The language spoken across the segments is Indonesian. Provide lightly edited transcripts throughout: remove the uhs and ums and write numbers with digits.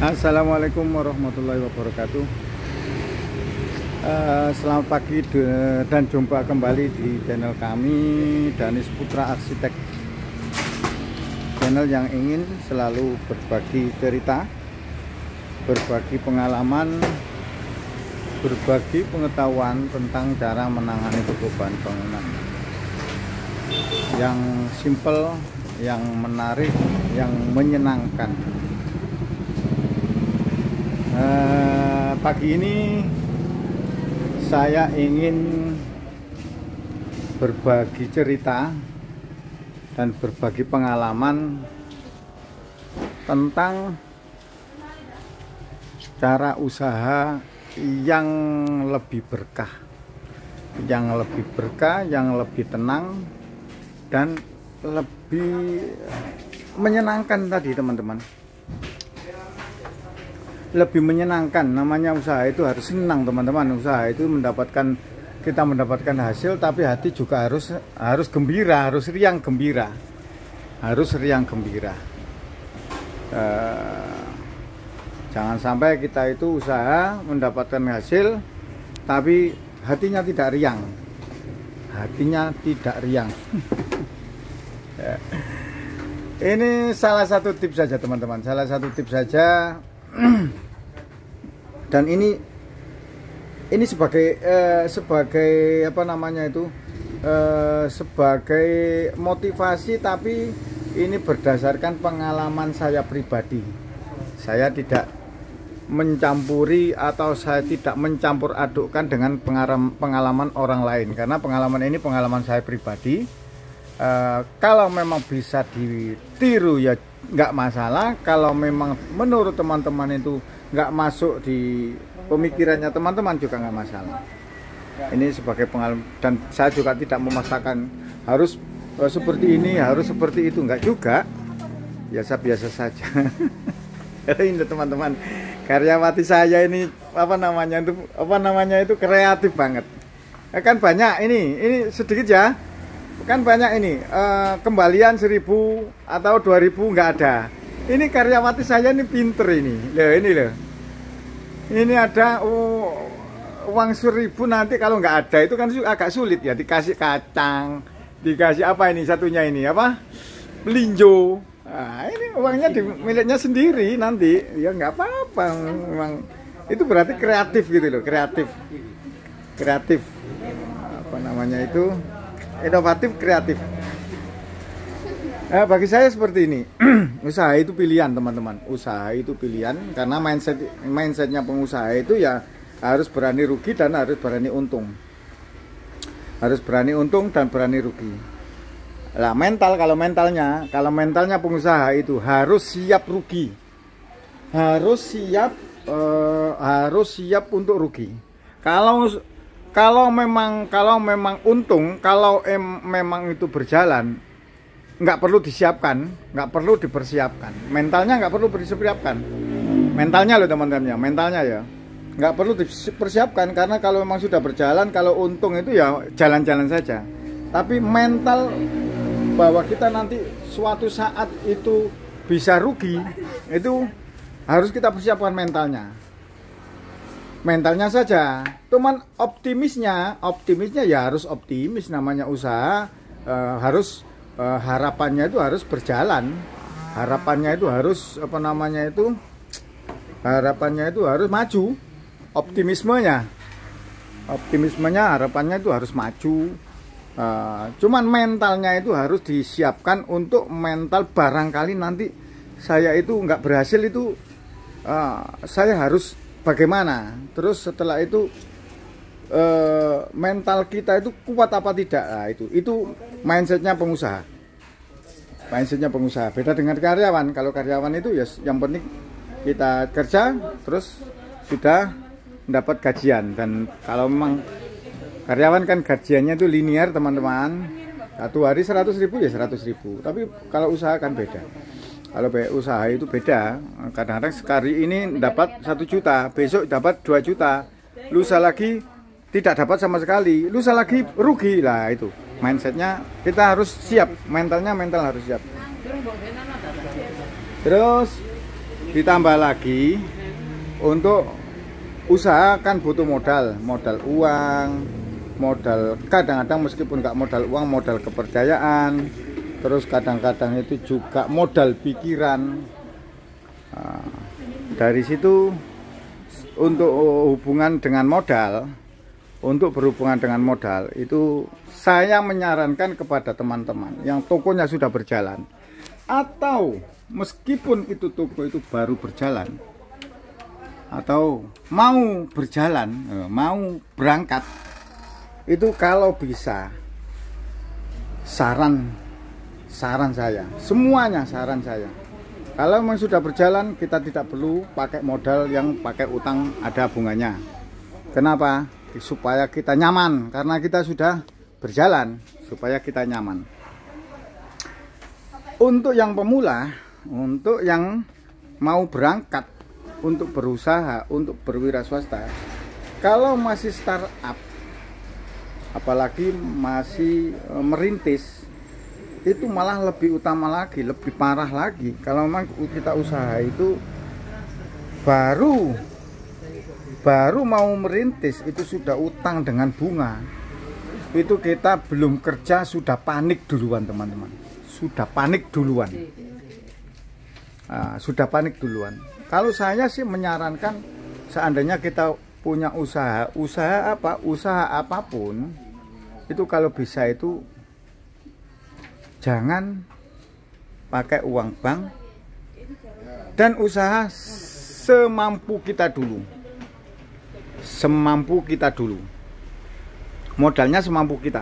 Assalamualaikum warahmatullahi wabarakatuh. Selamat pagi dan jumpa kembali di channel kami, Danis Putra Arsitek. Channel yang ingin selalu berbagi cerita, berbagi pengalaman, berbagi pengetahuan tentang cara menangani beban bangunan yang simple, yang menarik, yang menyenangkan. Pagi ini saya ingin berbagi cerita dan berbagi pengalaman tentang cara usaha yang lebih berkah, yang lebih tenang dan lebih menyenangkan tadi, teman-teman. Lebih menyenangkan, namanya usaha itu harus senang, teman-teman. Usaha itu kita mendapatkan hasil, tapi hati juga harus gembira, harus riang gembira. Jangan sampai kita itu usaha mendapatkan hasil tapi hatinya tidak riang. Ini salah satu tips saja, teman-teman. Dan ini sebagai apa namanya itu, sebagai motivasi, tapi ini berdasarkan pengalaman saya pribadi. Saya tidak mencampuri atau saya tidak mencampur adukkan dengan pengalaman orang lain, karena pengalaman ini pengalaman saya pribadi. Kalau memang bisa ditiru ya nggak masalah. Kalau memang menurut teman-teman itu nggak masuk di pemikirannya teman-teman juga nggak masalah. Ini sebagai pengalaman, dan saya juga tidak memaksakan harus seperti ini, harus seperti itu, nggak juga. Biasa-biasa saja. Ini teman-teman, karyawati saya ini apa namanya itu kreatif banget. Kan banyak ini sedikit ya. Kan banyak ini kembalian 1.000 atau 2.000 nggak ada. Ini karyawati saya ini pinter ini. Ini ada uang 1.000, nanti kalau nggak ada itu kan agak sulit ya, dikasih kacang, dikasih apa ini satunya ini apa? Pelinjo. Nah, ini uangnya miliknya sendiri nanti. Ya nggak apa-apa, memang itu berarti kreatif gitu loh, kreatif. Apa namanya itu? Inovatif, kreatif. Bagi saya seperti ini. Usaha itu pilihan, teman-teman. Usaha itu pilihan, karena mindsetnya pengusaha itu ya harus berani rugi dan harus berani untung. Harus berani untung dan berani rugi. Lah kalau mentalnya pengusaha itu harus siap rugi. Harus siap untuk rugi. Kalau memang untung, memang itu berjalan, nggak perlu disiapkan, nggak perlu dipersiapkan. Mentalnya nggak perlu dipersiapkan. Mentalnya loh, teman-teman, mentalnya ya nggak perlu dipersiapkan, karena kalau memang sudah berjalan, kalau untung itu ya jalan-jalan saja. Tapi mental bahwa kita nanti suatu saat itu bisa rugi, itu harus kita persiapkan mentalnya saja. Cuman optimisnya ya harus optimis, namanya usaha. Harapannya itu harus berjalan, harapannya itu harus maju. Optimismenya harapannya itu harus maju. Cuman mentalnya itu harus disiapkan, untuk mental barangkali nanti saya itu nggak berhasil, itu saya harus bagaimana. Terus setelah itu mental kita itu kuat apa tidak. Nah, itu mindsetnya pengusaha. Beda dengan karyawan. Kalau karyawan itu ya yang penting kita kerja terus sudah mendapat gajian. Dan kalau memang karyawan kan gajiannya itu linear, teman-teman. Satu hari 100.000 ya 100.000. Tapi kalau usaha kan beda. Kalau usaha itu beda. Kadang-kadang sekali ini dapat 1 juta, besok dapat 2 juta, lusa lagi tidak dapat sama sekali, lusa lagi rugi. Lah itu mindsetnya kita harus siap, mental harus siap. Terus ditambah lagi untuk usaha kan butuh modal uang, modal kadang-kadang meskipun nggak modal uang, modal kepercayaan, terus kadang-kadang itu juga modal pikiran. Nah, dari situ untuk hubungan dengan modal, untuk berhubungan dengan modal itu saya menyarankan kepada teman-teman yang tokonya sudah berjalan, atau meskipun itu toko itu baru berjalan atau mau berjalan, mau berangkat, itu kalau bisa saran saya, semuanya saran saya, kalau memang sudah berjalan kita tidak perlu pakai modal yang pakai utang ada bunganya. Kenapa? Supaya kita nyaman, karena kita sudah berjalan, supaya kita nyaman. Untuk yang pemula, untuk yang mau berangkat, untuk berusaha, untuk berwira swasta, kalau masih startup, apalagi masih merintis, itu malah lebih utama lagi, lebih parah lagi. Kalau memang kita usaha itu baru mau merintis, itu sudah utang dengan bunga, itu kita belum kerja sudah panik duluan teman-teman, sudah panik duluan. Sudah panik duluan. Kalau saya sih menyarankan, seandainya kita punya usaha apapun, itu kalau bisa itu jangan pakai uang bank, dan usaha semampu kita dulu. Semampu kita dulu. Modalnya semampu kita.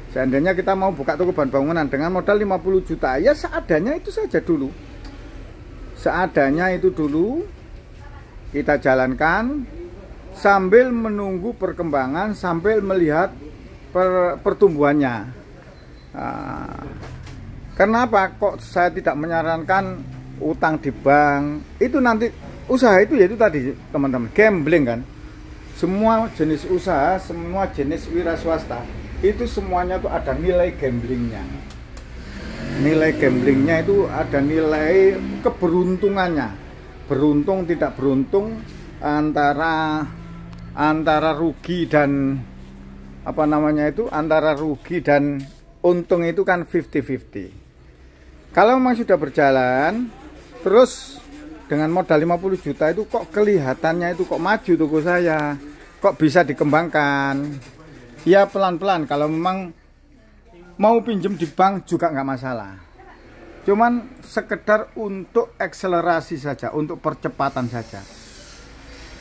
Seandainya kita mau buka toko bahan bangunan dengan modal 50 juta, ya seadanya itu saja dulu. Seadanya itu dulu kita jalankan sambil menunggu perkembangan, sambil melihat pertumbuhannya. Kenapa kok saya tidak menyarankan utang di bank? Itu nanti usaha itu yaitu tadi teman-teman, gambling kan. Semua jenis usaha, semua jenis wira swasta itu semuanya tuh ada nilai gamblingnya. Nilai gamblingnya itu ada nilai keberuntungannya. Beruntung tidak beruntung, antara rugi dan antara rugi dan untung itu kan 50-50. Kalau memang sudah berjalan terus dengan modal 50 juta itu kok kelihatannya itu kok maju toko saya, kok bisa dikembangkan, ya pelan-pelan. Kalau memang mau pinjem di bank juga nggak masalah, cuman sekedar untuk akselerasi saja, untuk percepatan saja.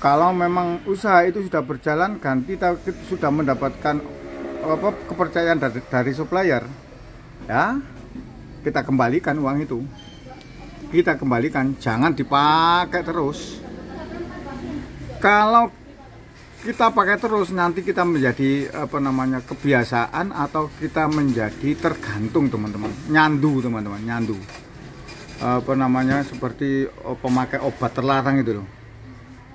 Kalau memang usaha itu sudah berjalan, kita sudah mendapatkan kepercayaan dari supplier, ya kita kembalikan uang itu, kita kembalikan, jangan dipakai terus. Kalau kita pakai terus nanti kita menjadi kebiasaan, atau kita menjadi tergantung teman-teman, nyandu teman-teman, nyandu seperti pemakai obat terlarang itu loh.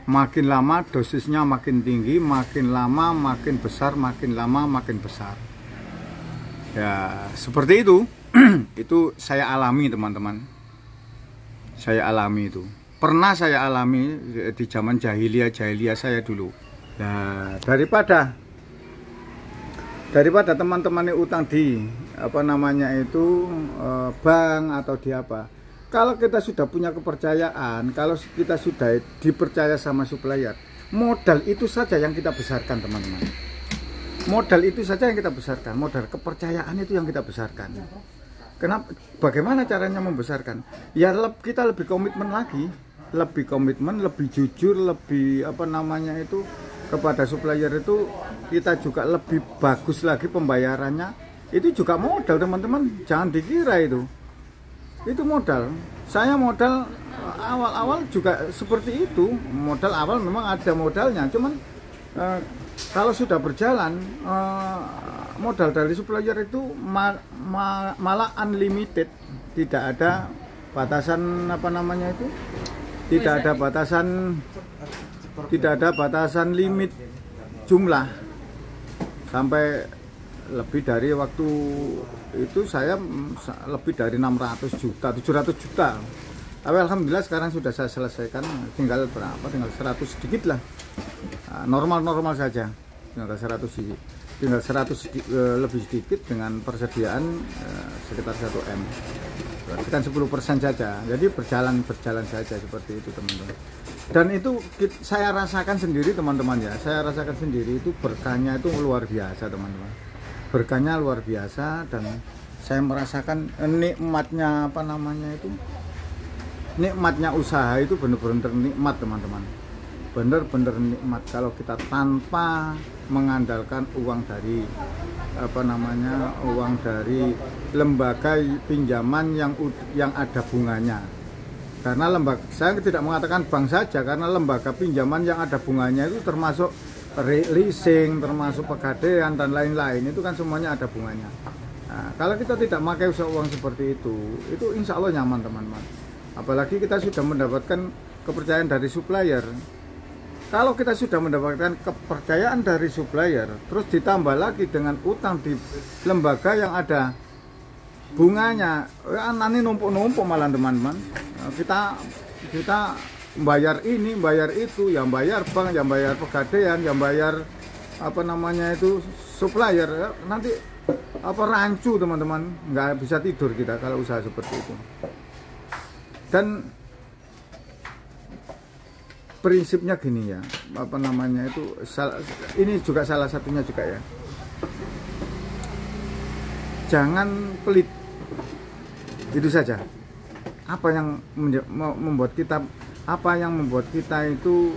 Makin lama dosisnya makin tinggi, makin lama makin besar, makin lama makin besar. Ya seperti itu. Itu saya alami teman-teman, saya alami itu, pernah saya alami di zaman jahiliyah saya dulu. Nah, daripada teman-teman utang di bank atau di apa, kalau kita sudah punya kepercayaan, kalau kita sudah dipercaya sama supplier, modal itu saja yang kita besarkan teman-teman. Modal itu saja yang kita besarkan, modal kepercayaan itu yang kita besarkan. Kenapa? Bagaimana caranya membesarkan? Ya kita lebih komitmen lagi, lebih komitmen, lebih jujur, lebih kepada supplier itu kita juga lebih bagus lagi pembayarannya. Itu juga modal teman-teman, jangan dikira itu modal. Saya modal awal-awal juga seperti itu, modal awal memang ada modalnya, cuman kalau sudah berjalan modal dari supplier itu malah unlimited, tidak ada batasan tidak ada batasan limit jumlah. Sampai lebih dari waktu itu saya lebih dari 600 juta, 700 juta Tapi alhamdulillah sekarang sudah saya selesaikan, tinggal berapa? Tinggal 100 sedikit lah. Normal-normal saja. Tinggal 100 sedikit. Tinggal 100 lebih sedikit dengan persediaan sekitar 1 M. Berarti kan 10% saja. Jadi berjalan saja seperti itu, teman-teman. Dan itu saya rasakan sendiri, teman-teman ya. Saya rasakan sendiri itu berkahnya itu luar biasa, teman-teman. Berkahnya luar biasa dan saya merasakan nikmatnya apa namanya itu? Nikmatnya usaha itu benar-benar nikmat, teman-teman. Benar-benar nikmat kalau kita tanpa mengandalkan uang dari apa namanya, uang dari lembaga pinjaman yang ada bunganya. Karena lembaga, saya tidak mengatakan bank saja, karena lembaga pinjaman yang ada bunganya itu termasuk leasing, termasuk pegadaian dan lain-lain, itu kan semuanya ada bunganya. Nah, kalau kita tidak memakai uang seperti itu insya Allah nyaman, teman-teman. Apalagi kita sudah mendapatkan kepercayaan dari supplier. Kalau kita sudah mendapatkan kepercayaan dari supplier, terus ditambah lagi dengan utang di lembaga yang ada bunganya, nanti numpuk-numpuk malah, teman-teman. Kita bayar ini, bayar itu, yang bayar bank, yang bayar pegadaian, yang bayar apa namanya itu supplier, nanti apa rancu, teman-teman. Nggak bisa tidur kita kalau usaha seperti itu. Dan prinsipnya gini ya, apa namanya itu, ini juga salah satunya juga ya, jangan pelit. Itu saja. Apa yang membuat kita itu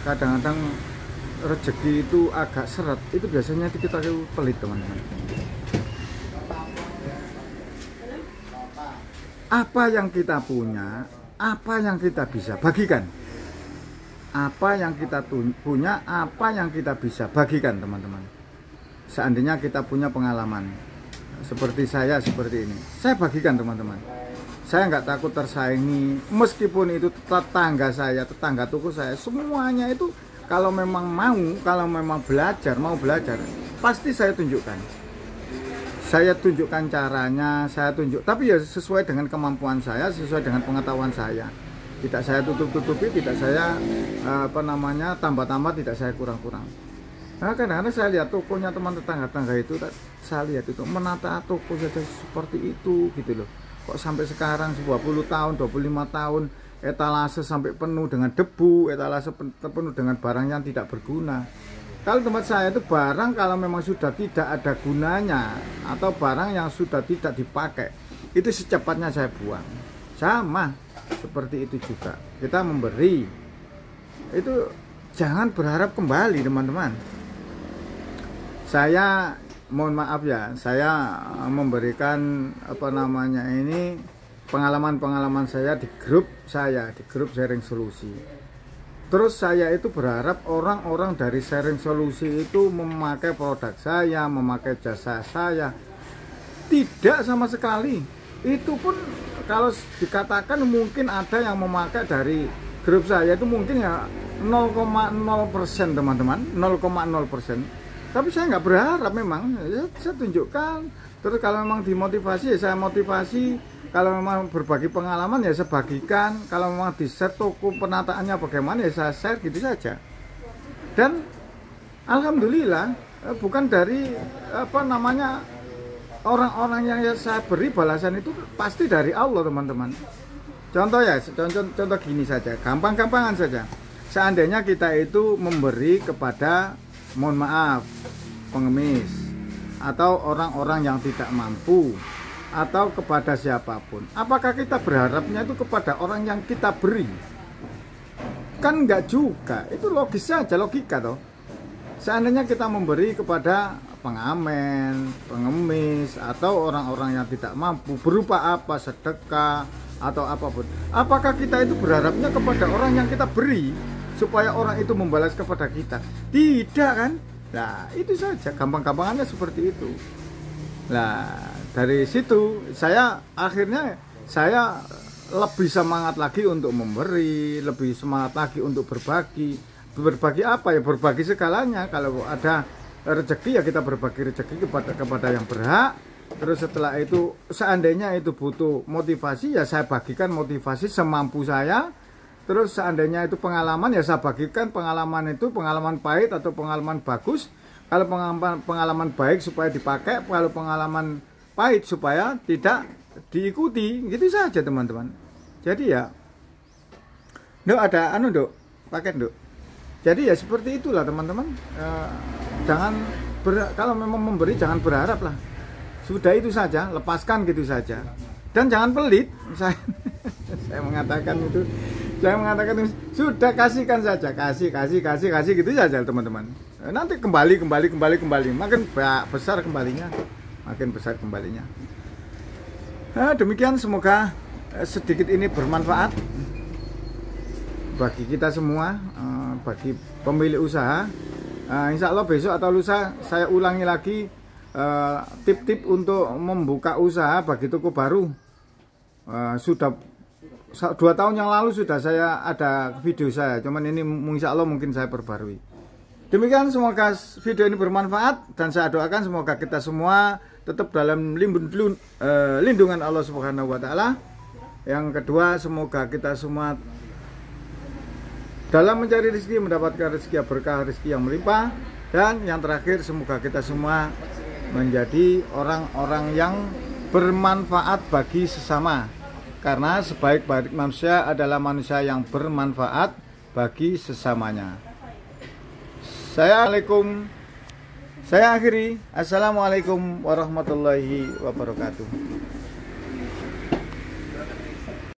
kadang-kadang rezeki itu agak seret, itu biasanya kita pelit, teman-teman. Apa yang kita punya, apa yang kita bisa bagikan, apa yang kita punya, apa yang kita bisa bagikan, teman-teman. Seandainya kita punya pengalaman seperti saya seperti ini, saya bagikan, teman-teman. Saya nggak takut tersaingi, meskipun itu tetangga saya, tetangga toko saya, semuanya itu kalau memang kalau memang mau belajar, pasti saya tunjukkan. Saya tunjukkan caranya, tapi ya sesuai dengan kemampuan saya, sesuai dengan pengetahuan saya. Tidak saya tutup-tutupi, tidak saya apa namanya tambah-tambah, tidak saya kurang-kurang. Nah, kadang-kadang saya lihat tokonya teman tetangga itu, saya lihat itu menata toko saja seperti itu gitu loh. Kok sampai sekarang 20 tahun, 25 tahun, etalase sampai penuh dengan debu, etalase penuh dengan barang yang tidak berguna. Kalau tempat saya itu barang kalau memang sudah tidak ada gunanya atau barang yang sudah tidak dipakai, itu secepatnya saya buang. Sama seperti itu juga. Kita memberi itu jangan berharap kembali, teman-teman. Saya mohon maaf ya, saya memberikan apa namanya ini pengalaman-pengalaman saya di grup sharing solusi. Terus saya itu berharap orang-orang dari sharing solusi itu memakai produk saya, memakai jasa saya. Tidak sama sekali. Itu pun kalau dikatakan mungkin ada yang memakai dari grup saya itu mungkin ya 0,0%, teman-teman, 0,0%. Tapi saya nggak berharap, memang ya, saya tunjukkan. Terus kalau memang dimotivasi ya saya motivasi. Kalau memang berbagi pengalaman ya saya bagikan. Kalau memang di share toko penataannya bagaimana ya saya share, gitu saja. Dan alhamdulillah bukan dari apa namanya orang-orang yang saya beri balasan itu pasti dari Allah, teman-teman. Contoh ya, contoh gini saja, gampang-gampangan saja. Seandainya kita itu memberi kepada, mohon maaf, pengemis atau orang-orang yang tidak mampu, atau kepada siapapun, apakah kita berharapnya itu kepada orang yang kita beri? Kan enggak juga. Itu logis saja, logika toh. Seandainya kita memberi kepada pengamen, pengemis, atau orang-orang yang tidak mampu berupa apa, sedekah atau apapun, apakah kita itu berharapnya kepada orang yang kita beri supaya orang itu membalas kepada kita? Tidak kan? Nah, itu saja, gampang-gampangannya seperti itu. Nah, dari situ saya akhirnya lebih semangat lagi untuk memberi, lebih semangat lagi untuk berbagi. Berbagi apa ya? Berbagi segalanya. Kalau ada rezeki ya kita berbagi rezeki kepada yang berhak. Terus setelah itu seandainya itu butuh motivasi, ya saya bagikan motivasi semampu saya. Terus seandainya itu pengalaman, ya saya bagikan pengalaman itu, pengalaman pahit atau pengalaman bagus. Kalau pengalaman baik supaya dipakai, kalau pengalaman pahit supaya tidak diikuti. Gitu saja teman-teman. Jadi ya Nduk ada Nduk, paket Nduk. Jadi ya seperti itulah teman-teman. Jangan kalau memang memberi jangan berharap lah. Sudah itu saja, lepaskan gitu saja. Dan jangan pelit. Saya mengatakan itu. Saya mengatakan itu, sudah kasihkan saja, kasih gitu saja teman-teman. Nanti kembali. Makin besar kembalinya. Nah, demikian semoga sedikit ini bermanfaat bagi kita semua, bagi pemilik usaha. Insya Allah besok atau lusa saya ulangi lagi tip-tip untuk membuka usaha bagi toko baru. Sudah 2 tahun yang lalu sudah saya ada video saya, cuman ini insya Allah mungkin saya perbarui. Demikian, semoga video ini bermanfaat dan saya doakan semoga kita semua tetap dalam lindungan Allah Subhanahu wa taala. Yang kedua, semoga kita semua dalam mencari rezeki mendapatkan rezeki yang berkah, rezeki yang melimpah. Dan yang terakhir, semoga kita semua menjadi orang-orang yang bermanfaat bagi sesama. Karena sebaik-baik manusia adalah manusia yang bermanfaat bagi sesamanya. Saya akhiri. Assalamualaikum warahmatullahi wabarakatuh.